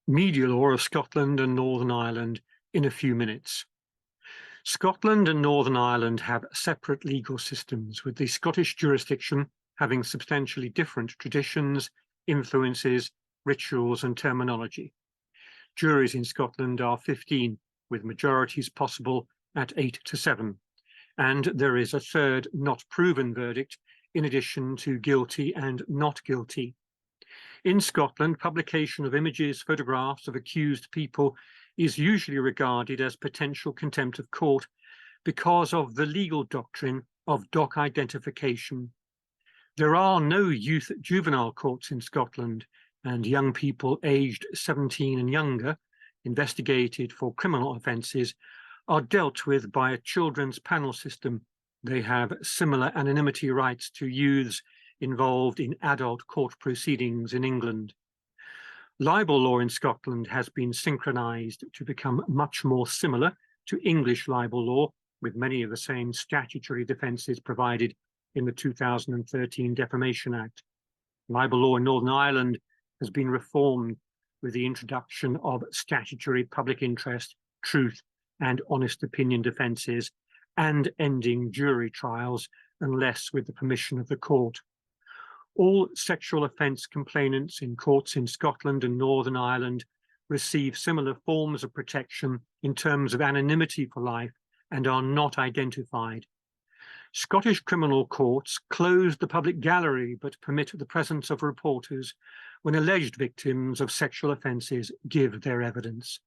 Media law of Scotland and Northern Ireland in a few minutes. Scotland and Northern Ireland have separate legal systems, with the Scottish jurisdiction having substantially different traditions, influences, rituals and terminology. Juries in Scotland are 15, with majorities possible at 8 to 7, and there is a third not proven verdict in addition to guilty and not guilty. In Scotland, publication of images, photographs of accused people is usually regarded as potential contempt of court because of the legal doctrine of doc identification. There are no youth juvenile courts in Scotland, and young people aged 17 and younger, investigated for criminal offences, are dealt with by a children's panel system. They have similar anonymity rights to youths involved in adult court proceedings in England. Libel law in Scotland has been synchronised to become much more similar to English libel law, with many of the same statutory defences provided in the 2013 Defamation Act. Libel law in Northern Ireland has been reformed with the introduction of statutory public interest, truth and honest opinion defences, and ending jury trials unless with the permission of the court. All sexual offence complainants in courts in Scotland and Northern Ireland receive similar forms of protection in terms of anonymity for life and are not identified. Scottish criminal courts close the public gallery but permit the presence of reporters when alleged victims of sexual offences give their evidence.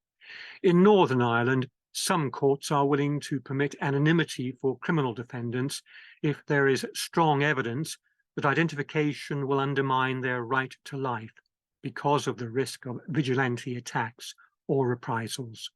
In Northern Ireland, some courts are willing to permit anonymity for criminal defendants if there is strong evidence that identification will undermine their right to life because of the risk of vigilante attacks or reprisals.